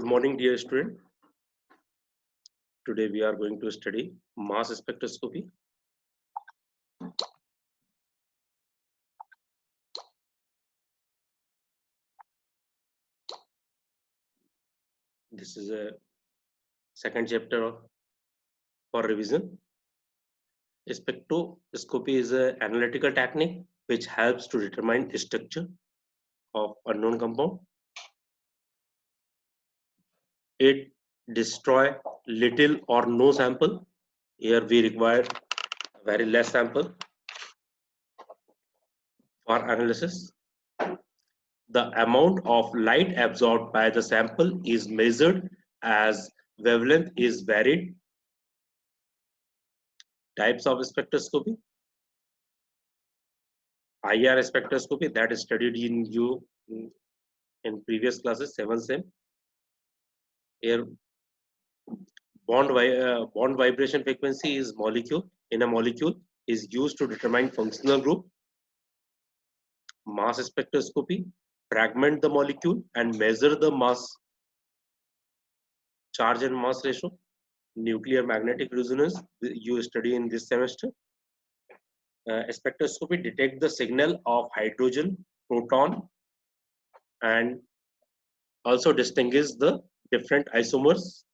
Good morning, dear student. Today we are going to study mass spectroscopy. This is a second chapter for revision. Spectroscopy is an analytical technique which helps to determine the structure of unknown compound. It destroys little or no sample. Here we require very less sample for analysis. The amount of light absorbed by the sample is measured as wavelength is varied. Types of spectroscopy. IR spectroscopy that is studied in previous classes, 7th sem. Here, bond vibration frequency is molecule in a molecule is used to determine functional group. Mass spectroscopy fragment the molecule and measure the mass, charge and mass ratio. Nuclear magnetic resonance you study in this semester. Spectroscopy detect the signal of hydrogen, proton, and also distinguish the different isomers.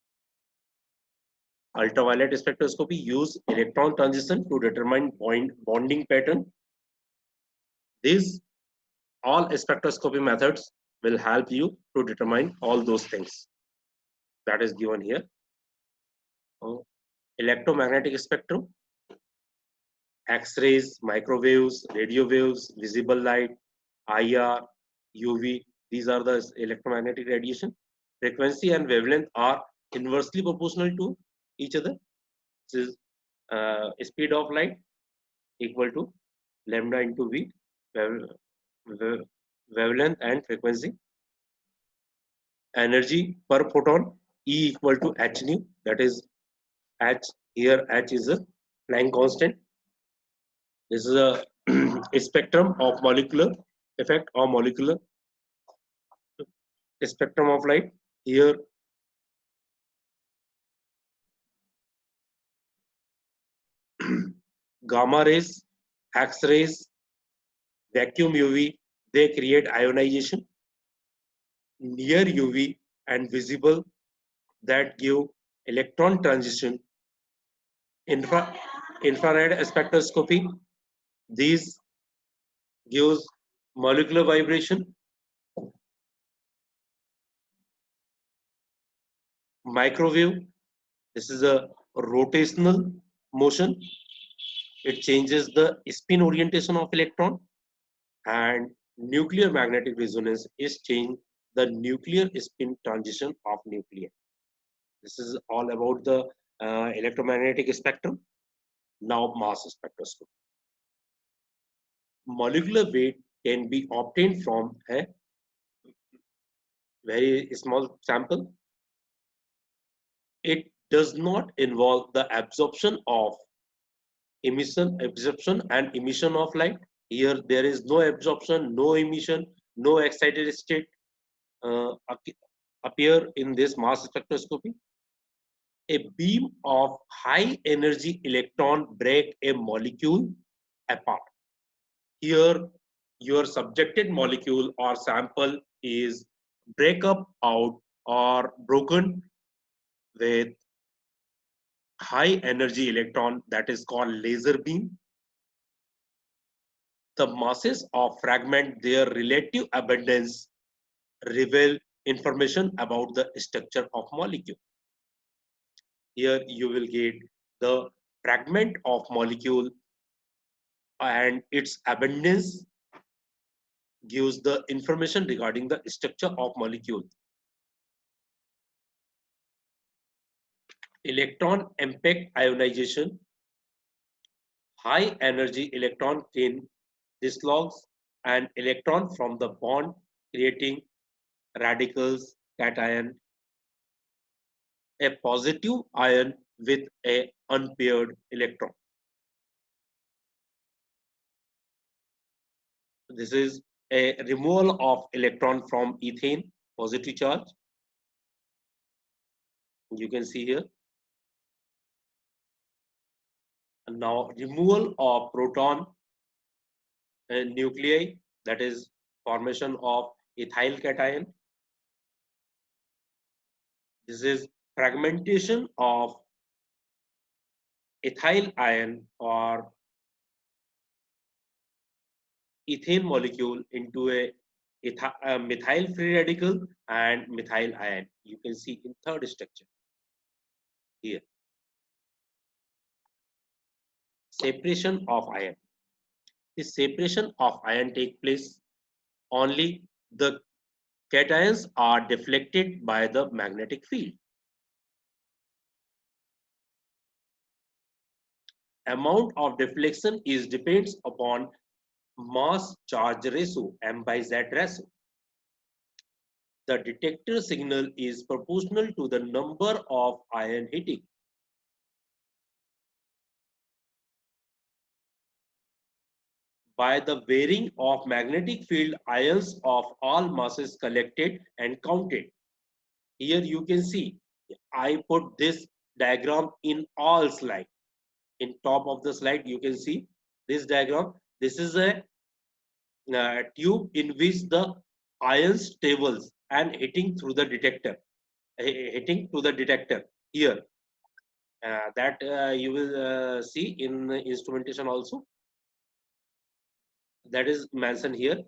Ultraviolet spectroscopy use electron transition to determine bonding pattern. These all spectroscopy methods will help you to determine all those things that is given here. Electromagnetic spectrum, X-rays, microwaves, radio waves, visible light, IR, UV. These are the electromagnetic radiation. Frequency and wavelength are inversely proportional to each other. This is speed of light equal to lambda into V, wavelength and frequency. Energy per photon E equal to h nu, that is h, here h is a Planck constant. This is a spectrum of molecular effect or molecular spectrum of light. Here gamma rays, X-rays, vacuum UV, they create ionization. Near UV and visible that give electron transition. Infrared spectroscopy, these gives molecular vibration. Microwave, this is a rotational motion. It changes the spin orientation of electron. And nuclear magnetic resonance is change the nuclear spin transition of nucleus. This is all about the electromagnetic spectrum. Now mass spectroscopy. Molecular weight can be obtained from a very small sample. It does not involve the absorption and emission of light. Here there is no absorption, no emission, no excited state appear in this mass spectroscopy. A beam of high energy electron break a molecule apart. Here your subjected molecule or sample is break up out or broken with high energy electron, that is called laser beam. The masses of fragment, their relative abundance reveal information about the structure of molecule. Here you will get the fragment of molecule and its abundance gives the information regarding the structure of molecule. Electron impact ionization. High energy electron can dislodge an electron from the bond, creating radicals, cation, a positive ion with a unpaired electron. This is a removal of electron from ethane, positive charge. You can see here. And now removal of proton and nuclei, that is formation of ethyl cation. This is fragmentation of ethyl ion or ethane molecule into a methyl free radical and methyl ion. You can see in third structure here. Separation of ion. The separation of ion take place only the cations are deflected by the magnetic field. Amount of deflection is depends upon mass charge ratio, M by Z ratio. The detector signal is proportional to the number of ion hitting. By the varying of magnetic field, ions of all masses collected and counted. Here you can see, I put this diagram in all slides. In top of the slide, you can see this diagram. This is a tube in which the ions tables and hitting through the detector, hitting to the detector here. That you will see in the instrumentation also. That is mentioned here.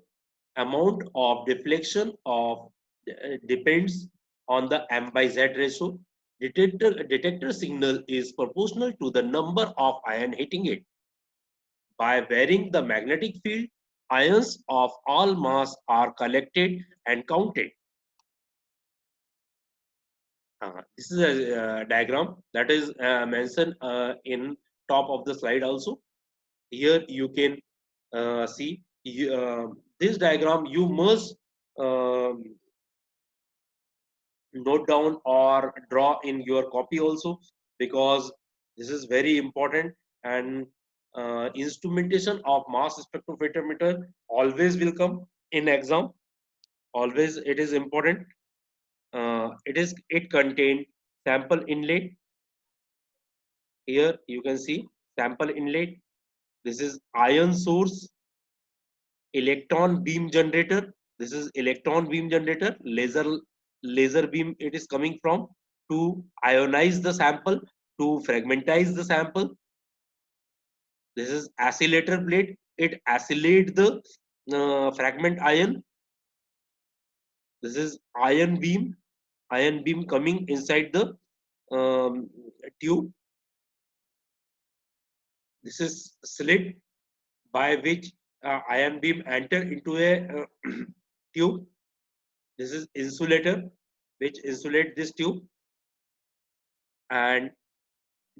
Amount of deflection of depends on the M by Z ratio. Detector signal is proportional to the number of ion hitting it. By varying the magnetic field, ions of all mass are collected and counted. This is a diagram that is mentioned in top of the slide also. Here you can see this diagram. You must um, note down or draw in your copy also, because this is very important. And instrumentation of mass spectrophotometer always will come in exam. Always it is important. It contained sample inlet. Here you can see sample inlet. This is ion source, electron beam generator. This is electron beam generator. Laser beam it is coming from to ionize the sample, to fragmentize the sample. This is oscillator plate. It oscillate the fragment ion. This is ion beam. Ion beam coming inside the tube. This is slit by which ion beam enter into a tube. This is insulator which insulate this tube, and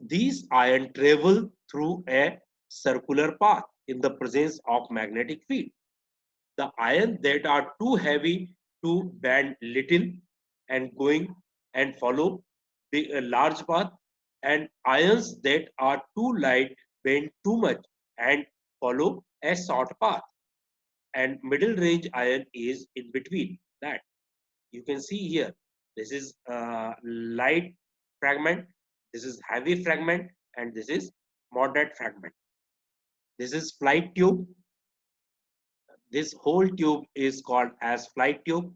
these ion travel through a circular path in the presence of magnetic field. The ions that are too heavy to bend little and going and follow a large path, and ions that are too light bend too much and follow a short path, and middle range ion is in between that. You can see here, this is light fragment, this is heavy fragment, and this is moderate fragment. This is flight tube. This whole tube is called as flight tube.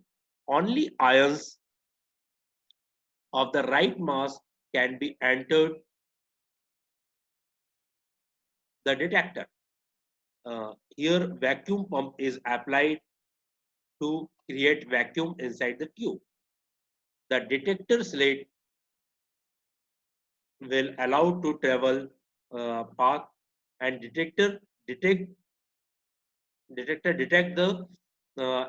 Only ions of the right mass can be entered the detector. Here vacuum pump is applied to create vacuum inside the tube. The detector slit will allow to travel path, and detect the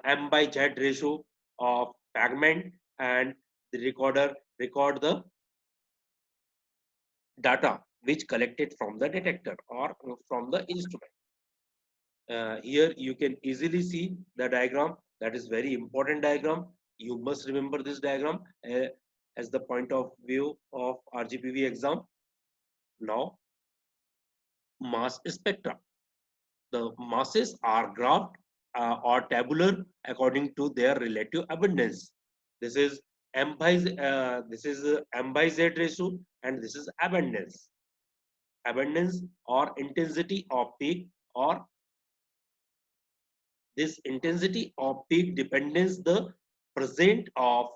M by Z ratio of fragment, and the recorder record the data which collected from the detector or from the instrument. Here you can easily see the diagram. That is very important diagram. You must remember this diagram as the point of view of RGPV exam. Now, mass spectra. The masses are graphed or tabular according to their relative abundance. This is this is m by z ratio, and this is abundance. Abundance or intensity of peak, or this intensity of peak depends the present of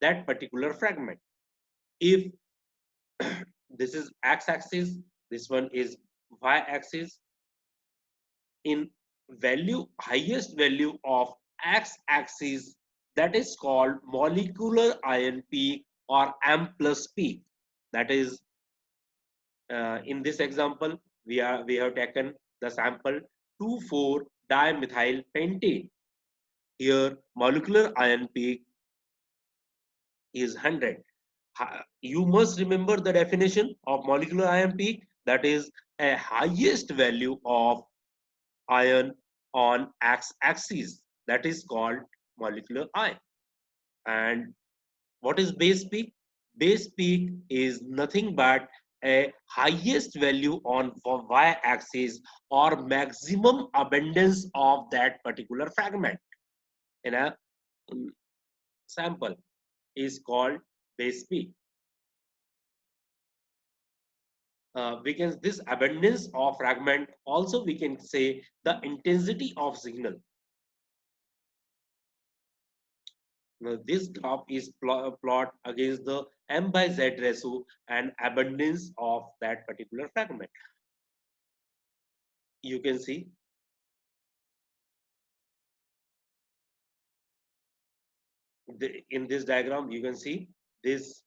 that particular fragment. If this is x-axis, this one is y-axis. In value, highest value of x-axis, that is called molecular ion peak or m plus peak. That is, in this example, we have taken the sample 2,4-dimethyl pentane. Here molecular ion peak is 100. You must remember the definition of molecular ion peak, that is a highest value of ion on x-axis, that is called molecular ion. And what is base peak? Base peak is nothing but a highest value on y-axis or maximum abundance of that particular fragment in a sample is called base peak. We can, this abundance of fragment, also we can say the intensity of signal. Now this graph is plot against the m by z ratio and abundance of that particular fragment. You can see in this diagram, you can see this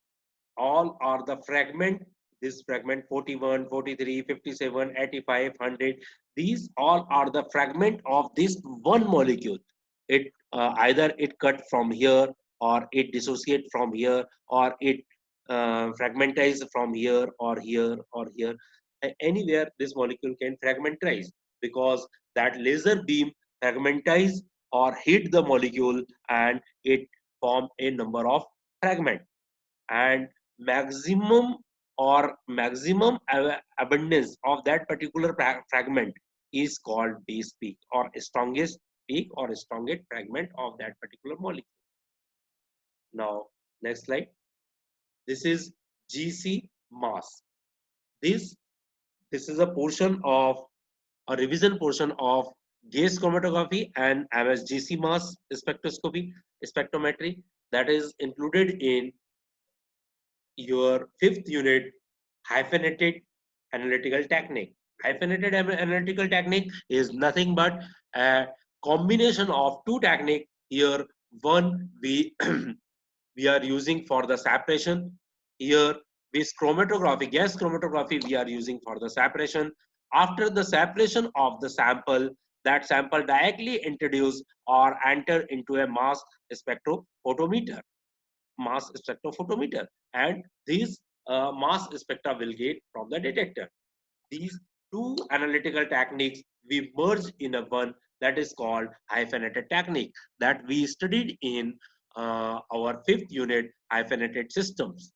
all are the fragment. This fragment 41, 43, 57, 85, 100, these all are the fragment of this one molecule. It either it cut from here, or it dissociate from here, or it fragmentize from here or here or here. Anywhere this molecule can fragmentize, because that laser beam fragmentize or hit the molecule, and it form a number of fragments. And maximum abundance of that particular fragment is called base peak, or strongest peak or strongest fragment of that particular molecule. Now next slide. This is GC mass. This is a portion of a revision portion of gas chromatography and MSGC mass spectrometry, that is included in your fifth unit, hyphenated analytical technique. Hyphenated analytical technique is nothing but a combination of two techniques. Here one we we are using for the separation. Here this chromatography, gas chromatography, we are using for the separation. After the separation of the sample, that sample directly introduce or enter into a mass spectrophotometer. And these mass spectra will get from the detector. These two analytical techniques we merge in a one, that is called hyphenated technique, that we studied in our fifth unit, hyphenated systems,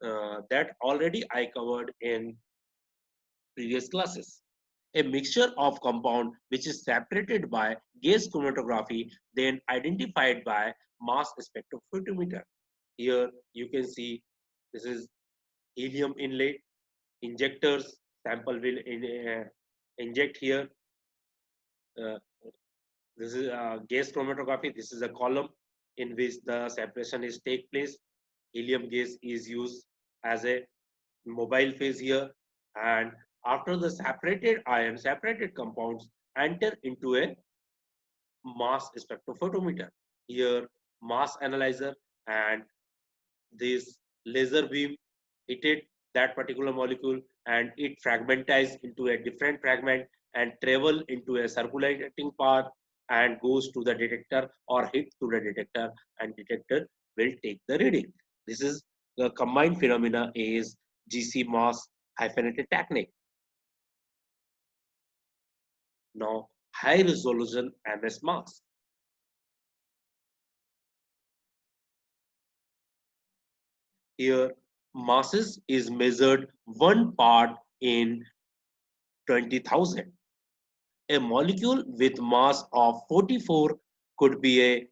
that already I covered in previous classes. A mixture of compound which is separated by gas chromatography, then identified by mass spectrophotometer. Here you can see this is helium inlet, injectors, sample will inject here. Uh, this is gas chromatography. This is a column in which the separation is take place. Helium gas is used as a mobile phase here, and after the separated ion, separated compounds enter into a mass spectrophotometer. Here mass analyzer and this laser beam hit that particular molecule, and it fragmentizes into a different fragment and travel into a circulating path and goes to the detector or hit to the detector, and detector will take the reading. This is the combined phenomena is GC mass hyphenated technique. Now high resolution MS mass. Here masses is measured one part in 20,000. A molecule with mass of 44 could be a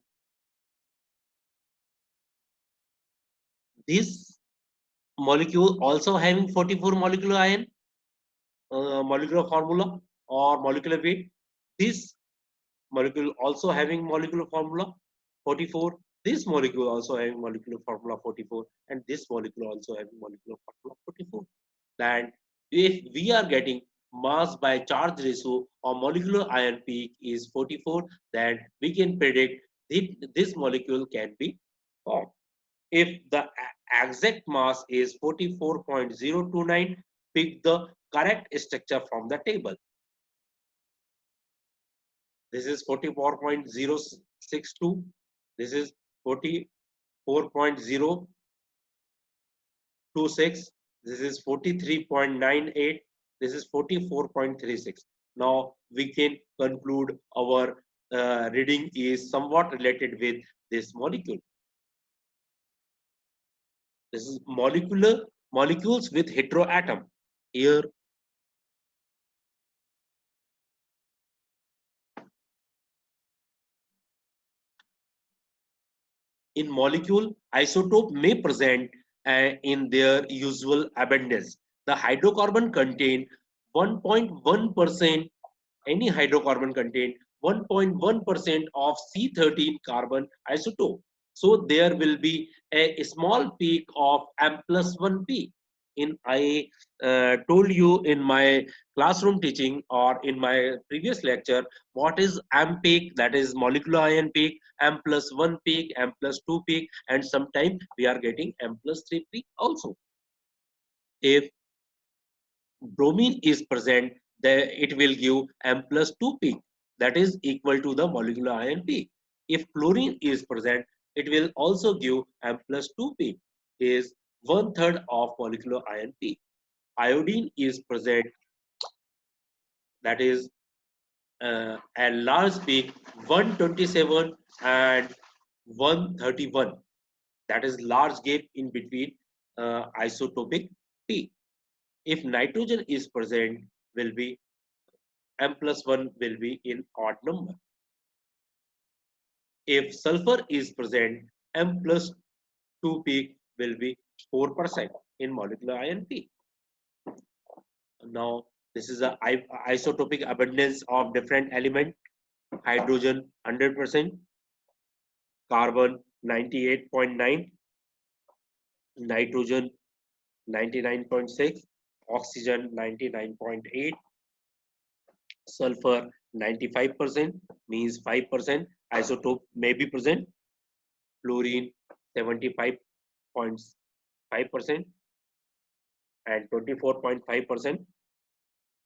This molecule also having 44 molecular ion, molecular formula or molecular weight. This molecule also having molecular formula 44. This molecule also having molecular formula 44, and this molecule also having molecular formula 44. And if we are getting mass by charge ratio or molecular ion peak is 44, then we can predict that this molecule can be formed. If the exact mass is 44.029, pick the correct structure from the table. This is 44.062. This is 44.026. This is 43.98. This is 44.36. Now we can conclude our reading is somewhat related with this molecule. This is molecules with heteroatom. Here in molecule, isotope may present in their usual abundance. The hydrocarbon contain 1.1%, any hydrocarbon contain 1.1% of C13 carbon isotope. So there will be a small peak of M+1 peak. I told you in my classroom teaching or in my previous lecture what is M peak, that is molecular ion peak, M+1 peak, M+2 peak, and sometimes we are getting M+3 peak also. If bromine is present, then it will give M+2 peak, that is equal to the molecular ion peak. If chlorine is present, it will also give M+2 peak, is 1/3 of molecular ion peak. Iodine is present, that is a large peak 127 and 131, that is large gap in between isotopic peak. If nitrogen is present, will be M+1 will be in odd number. If sulfur is present, M+2 peak will be 4% in molecular ion peak. Now this is a isotopic abundance of different element. Hydrogen 100%, carbon 98.9, nitrogen 99.6, oxygen 99.8, sulfur 95%, means 5% isotope may be present, fluorine 75.5% and 24.5%,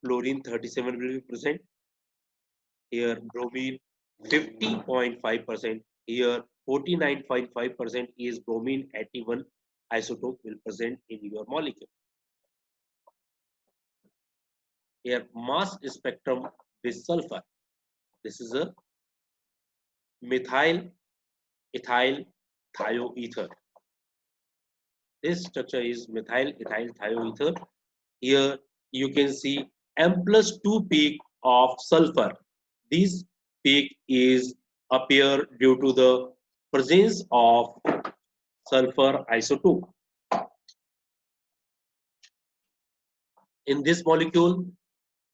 fluorine 37 will be present. Here bromine 50.5%, here 49.5% is bromine 81 isotope will present in your molecule. Here mass spectrum with sulfur. This is a methyl ethyl thioether. This structure is methyl ethyl thioether. Here you can see M+2 peak of sulfur. This peak is appear due to the presence of sulfur isotope. In this molecule,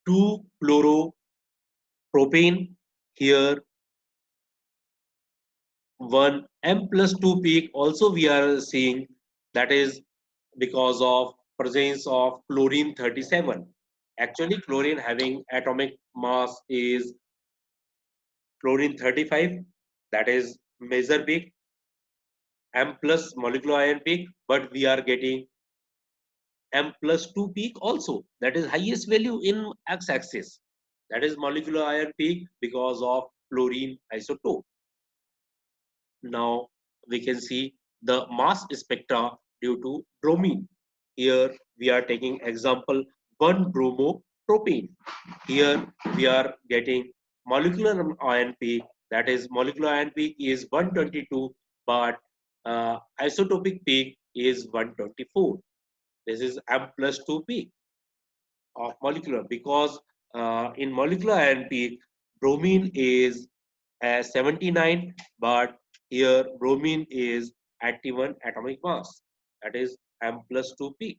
2-chloropropane, here 1 M+2 peak also we are seeing, that is because of presence of chlorine 37. Actually chlorine having atomic mass is chlorine 35, that is major peak, M plus molecular ion peak, but we are getting M+2 peak also, that is highest value in x-axis, that is molecular ion peak because of chlorine isotope. Now we can see the mass spectra due to bromine. Here we are taking example 1-bromopropane. Here we are getting molecular ion peak, that is molecular ion peak is 122, but isotopic peak is 124. This is M+2 peak of molecular, because in molecular ion peak bromine is 79, but here bromine is 81 atomic mass. that is M plus 2p.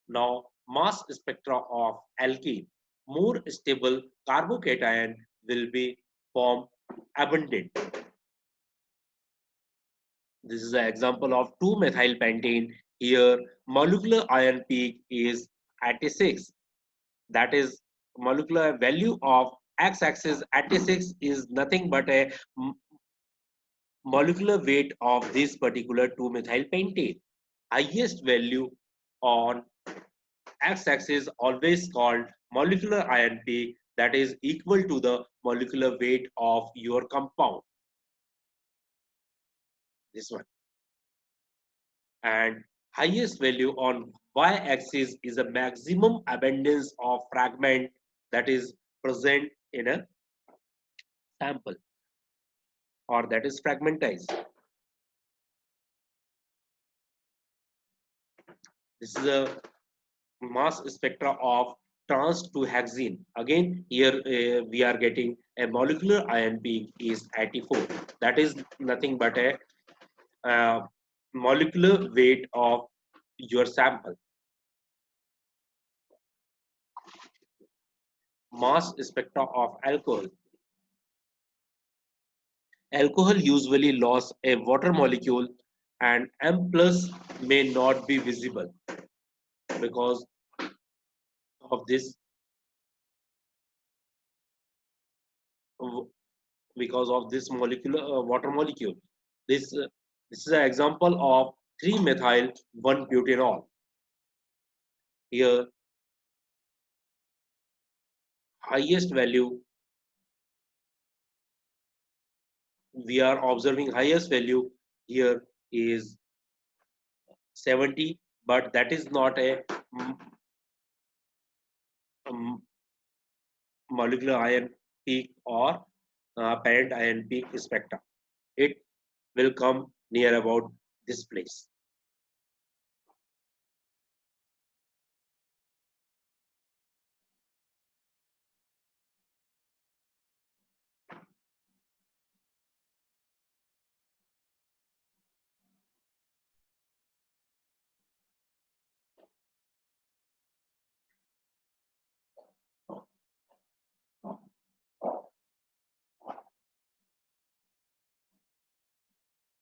Now, mass spectra of alkene, more stable carbocation will be formed abundant. This is an example of 2-methyl pentane. Here, molecular ion peak is 86. That is, molecular value of x-axis 86 is nothing but a molecular weight of this particular 2-methyl pentane. Highest value on x-axis always called molecular ion peak, that is equal to the molecular weight of your compound. This one. And highest value on y-axis is a maximum abundance of fragment that is present in a sample, or that is fragmentized. This is a mass spectra of trans 2-hexene. Again, here we are getting a molecular ion peak is 84. That is nothing but a molecular weight of your sample. Mass spectra of alcohol. Alcohol usually loses a water molecule, and M plus may not be visible because of this molecular water molecule. This this is an example of 3-methyl 1-butanol. Here, highest value we are observing highest value here is 70, but that is not a molecular ion peak or parent ion peak spectra. It will come near about this place.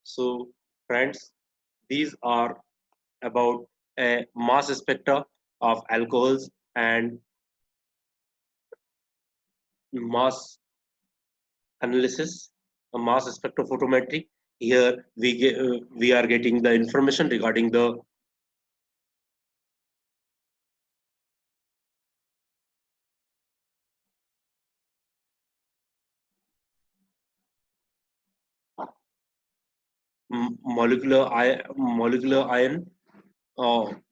So, friends, these are about a mass spectra of alcohols and mass analysis, a mass spectrophotometry. Here we are getting the information regarding the molecular ion,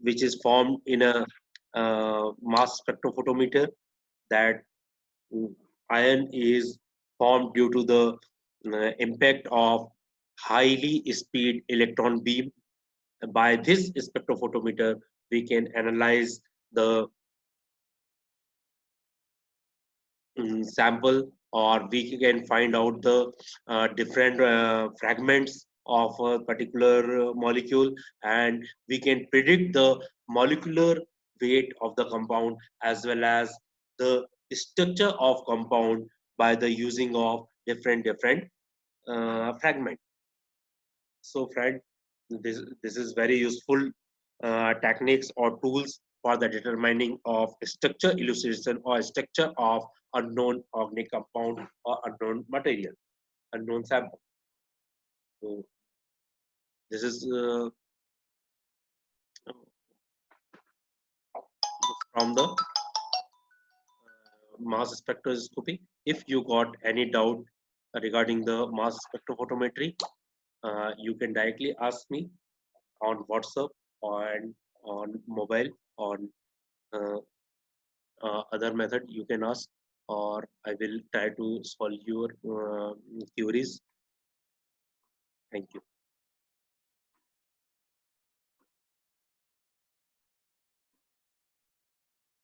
which is formed in a mass spectrophotometer. That ion is formed due to the impact of highly speed electron beam. By this spectrophotometer, we can analyze the sample, or we can find out the different fragments of a particular molecule, and we can predict the molecular weight of the compound as well as the structure of compound by the using of different fragments. So, friend, this is very useful techniques or tools for the determining of structure elucidation or structure of unknown organic compound or unknown material, unknown sample. So, this is from the mass spectroscopy. If you got any doubt regarding the mass spectrophotometry, you can directly ask me on WhatsApp, and on mobile, on uh, other method you can ask, or I will try to solve your queries. Thank you.